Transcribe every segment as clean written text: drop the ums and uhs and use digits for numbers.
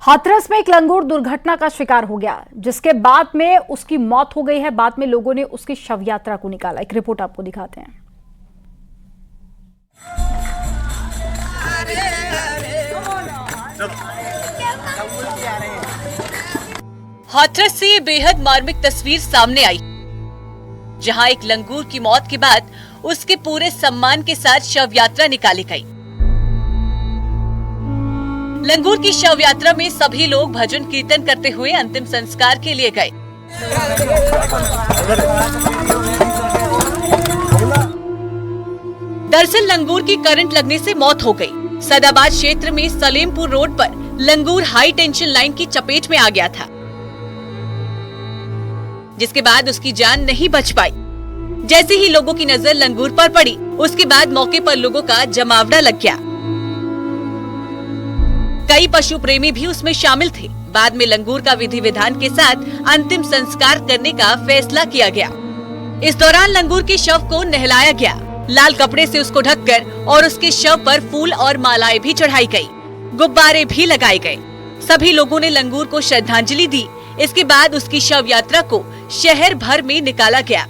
हाथरस में एक लंगूर दुर्घटना का शिकार हो गया, जिसके बाद में उसकी मौत हो गई है। बाद में लोगों ने उसकी शव यात्रा को निकाला। एक रिपोर्ट आपको दिखाते हैं। हाथरस से ये बेहद मार्मिक तस्वीर सामने आई, जहां एक लंगूर की मौत के बाद उसके पूरे सम्मान के साथ शव यात्रा निकाली गई। लंगूर की शव यात्रा में सभी लोग भजन कीर्तन करते हुए अंतिम संस्कार के लिए गए। दरअसल लंगूर की करंट लगने से मौत हो गई। सदाबाद क्षेत्र में सलेमपुर रोड पर लंगूर हाई टेंशन लाइन की चपेट में आ गया था, जिसके बाद उसकी जान नहीं बच पाई। जैसे ही लोगों की नजर लंगूर पर पड़ी, उसके बाद मौके पर लोगों का जमावड़ा लग गया। कई पशु प्रेमी भी उसमें शामिल थे। बाद में लंगूर का विधि विधान के साथ अंतिम संस्कार करने का फैसला किया गया। इस दौरान लंगूर के शव को नहलाया गया। लाल कपड़े से उसको ढककर और उसके शव पर फूल और मालाएं भी चढ़ाई गई, गुब्बारे भी लगाए गए। सभी लोगों ने लंगूर को श्रद्धांजलि दी। इसके बाद उसकी शव यात्रा को शहर भर में निकाला गया।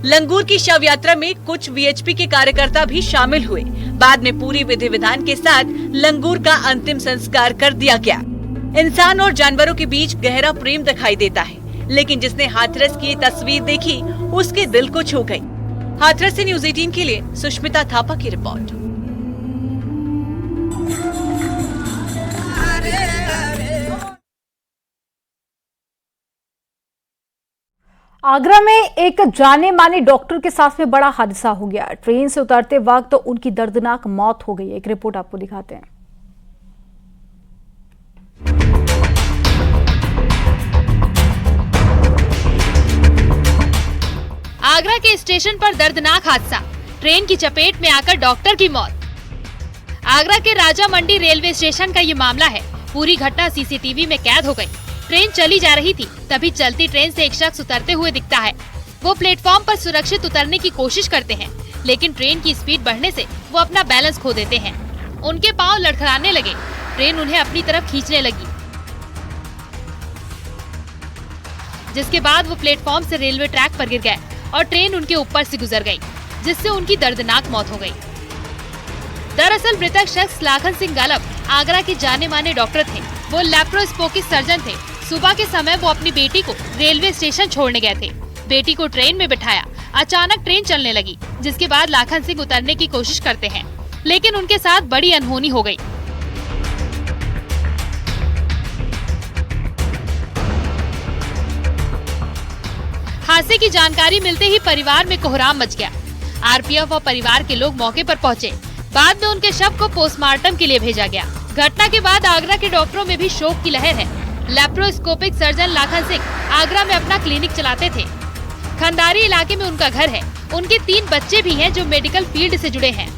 लंगूर की शव यात्रा में कुछ वीएचपी के कार्यकर्ता भी शामिल हुए। बाद में पूरी विधि विधान के साथ लंगूर का अंतिम संस्कार कर दिया गया। इंसान और जानवरों के बीच गहरा प्रेम दिखाई देता है, लेकिन जिसने हाथरस की ये तस्वीर देखी, उसके दिल को छू गई। हाथरस से न्यूज़ 18 के लिए सुष्मिता थापा की रिपोर्ट। आगरा में एक जाने माने डॉक्टर के साथ में बड़ा हादसा हो गया। ट्रेन से उतरते वक्त उनकी दर्दनाक मौत हो गई। एक रिपोर्ट आपको दिखाते हैं। आगरा के स्टेशन पर दर्दनाक हादसा, ट्रेन की चपेट में आकर डॉक्टर की मौत। आगरा के राजा मंडी रेलवे स्टेशन का ये मामला है। पूरी घटना सीसीटीवी में कैद हो गई। ट्रेन चली जा रही थी, तभी चलती ट्रेन से एक शख्स उतरते हुए दिखता है। वो प्लेटफॉर्म पर सुरक्षित उतरने की कोशिश करते हैं, लेकिन ट्रेन की स्पीड बढ़ने से वो अपना बैलेंस खो देते हैं। उनके पांव लड़खड़ाने लगे। ट्रेन उन्हें अपनी तरफ खींचने लगी, जिसके बाद वो प्लेटफॉर्म से रेलवे ट्रैक पर गिर गए और ट्रेन उनके ऊपर से गुजर गई, जिससे उनकी दर्दनाक मौत हो गई। दरअसल मृतक शख्स लाखन सिंह गालब आगरा के जाने माने डॉक्टर थे। वो लैप्रोस्कोपिक सर्जन थे। सुबह के समय वो अपनी बेटी को रेलवे स्टेशन छोड़ने गए थे। बेटी को ट्रेन में बिठाया। अचानक ट्रेन चलने लगी, जिसके बाद लाखन सिंह उतरने की कोशिश करते हैं, लेकिन उनके साथ बड़ी अनहोनी हो गई। हादसे की जानकारी मिलते ही परिवार में कोहराम मच गया। आरपीएफ और परिवार के लोग मौके पर पहुंचे। बाद में उनके शव को पोस्टमार्टम के लिए भेजा गया। घटना के बाद आगरा के डॉक्टरों में भी शोक की लहर है। लैप्रोस्कोपिक सर्जन लाखन सिंह आगरा में अपना क्लिनिक चलाते थे। खंडारी इलाके में उनका घर है। उनके 3 बच्चे भी हैं जो मेडिकल फील्ड से जुड़े हैं।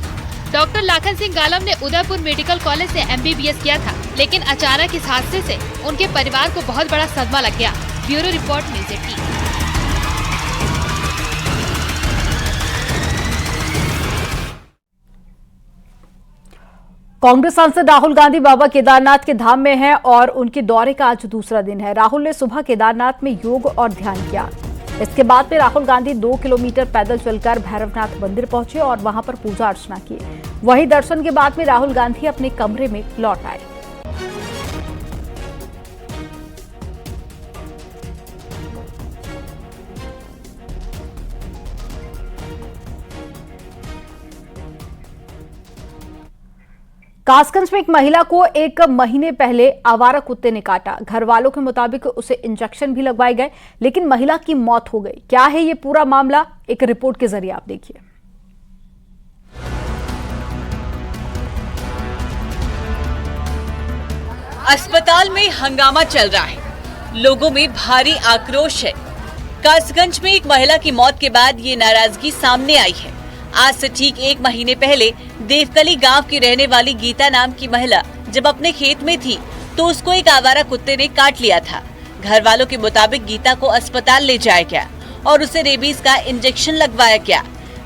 डॉक्टर लाखन सिंह गालम ने उदयपुर मेडिकल कॉलेज से MBBS किया था, लेकिन अचानक इस हादसे से उनके परिवार को बहुत बड़ा सदमा लग गया। Bureau report news 18। कांग्रेस सांसद राहुल गांधी बाबा केदारनाथ के धाम में हैं और उनके दौरे का आज दूसरा दिन है। राहुल ने सुबह केदारनाथ में योग और ध्यान किया। इसके बाद में राहुल गांधी 2 किलोमीटर पैदल चलकर भैरवनाथ मंदिर पहुंचे और वहां पर पूजा अर्चना की। वहीं दर्शन के बाद में राहुल गांधी अपने कमरे में लौट आए। कासगंज में एक महिला को 1 महीने पहले आवारा कुत्ते ने काटा। घर वालों के मुताबिक उसे इंजेक्शन भी लगवाए गए, लेकिन महिला की मौत हो गई। क्या है ये पूरा मामला, एक रिपोर्ट के जरिए आप देखिए। अस्पताल में हंगामा चल रहा है। लोगों में भारी आक्रोश है। कासगंज में एक महिला की मौत के बाद ये नाराजगी सामने आई है। आज से ठीक 1 महीने पहले देवकली गांव की रहने वाली गीता नाम की महिला जब अपने खेत में थी, तो उसको एक आवारा कुत्ते ने काट लिया था। घर वालों के मुताबिक गीता को अस्पताल ले जाया गया और उसे रेबीज का इंजेक्शन लगवाया गया।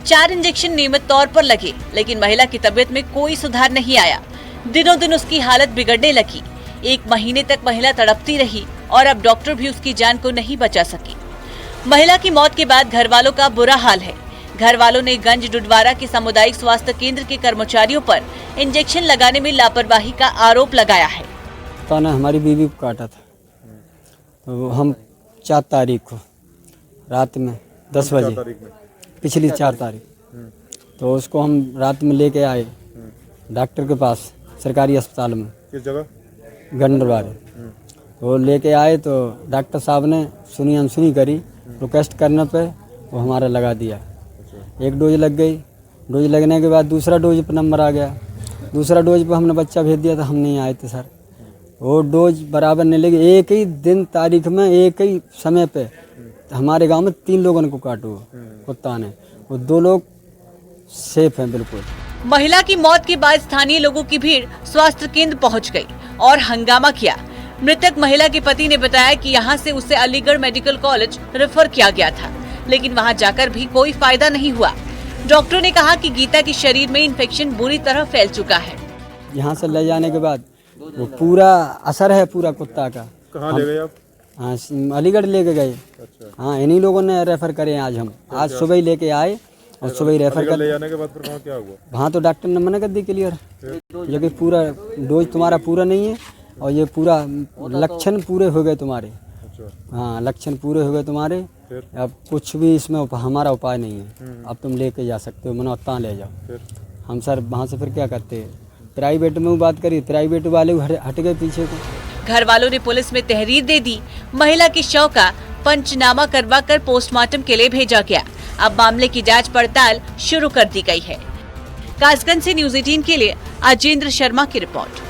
4 इंजेक्शन नियमित तौर पर लगे, लेकिन महिला की तबीयत में कोई सुधार नहीं आया। दिनों दिन उसकी हालत बिगड़ने लगी। 1 महीने तक महिला तड़पती रही और अब डॉक्टर भी उसकी जान को नहीं बचा सकी। महिला की मौत के बाद घर वालों का बुरा हाल है। घर वालों ने गंज डुडवारा के सामुदायिक स्वास्थ्य केंद्र के कर्मचारियों पर इंजेक्शन लगाने में लापरवाही का आरोप लगाया है। ने हमारी बीवी को काटा था, तो हम 4 तारीख को रात में 10 बजे, पिछली 4 तारीख, तो उसको हम रात में लेके आए डॉक्टर के पास, सरकारी अस्पताल में। किस जगह? गंडरवारे। तो लेके आए तो डॉक्टर साहब ने सुनी अनसुनी करी, रिक्वेस्ट करने पे वो हमारा लगा दिया। 1 डोज लग गई। डोज लगने के बाद दूसरा डोज पर नंबर आ गया। दूसरा डोज पर हमने बच्चा भेज दिया था, हम नहीं आए थे सर। वो डोज बराबर नहीं लगी। एक ही दिन तारीख में, एक ही समय पे हमारे गांव में 3 लोगों को काटो कुत्ता ने। वो 2 लोग सेफ हैं बिल्कुल। महिला की मौत के बाद स्थानीय लोगों की भीड़ स्वास्थ्य केंद्र पहुंच गई और हंगामा किया। मृतक महिला के पति ने बताया कि यहां से उसे अलीगढ़ मेडिकल कॉलेज रेफर किया गया था, लेकिन वहां जाकर भी कोई फायदा नहीं हुआ। डॉक्टरों ने कहा कि गीता के शरीर में इन्फेक्शन बुरी तरह फैल चुका है। यहाँ से ले जाने के बाद वो पूरा असर है पूरा कुत्ता का। कहाँ ले गए आप? हाँ, अलीगढ़ लेके गए। अच्छा। हाँ, इन्हीं लोगों ने रेफर करे। आज सुबह ही लेके आए और सुबह ही रेफर कर। ले जाने के बाद फिर वहाँ क्या हुआ? वहाँ तो डॉक्टर ने मना कर दी क्लियर, जो कि पूरा डोज तुम्हारा पूरा नहीं है और ये पूरा लक्षण पूरे हो गए तुम्हारे। अच्छा। हाँ, लक्षण पूरे हो गए तुम्हारे। अब कुछ भी इसमें हमारा उपाय नहीं है। अब तुम लेके जा सकते हो, मनोत्ता ले जाओ। हम सर वहाँ से फिर क्या करते हैं, प्राइवेट में बात करी, प्राइवेट वाले हट गए पीछे को। घर वालों ने पुलिस में तहरीर दे दी। महिला के शव का पंचनामा करवाकर पोस्टमार्टम के लिए भेजा गया। अब मामले की जांच पड़ताल शुरू कर दी गई है। कासगंज से न्यूज़ 18 के लिए अजेंद्र शर्मा की रिपोर्ट।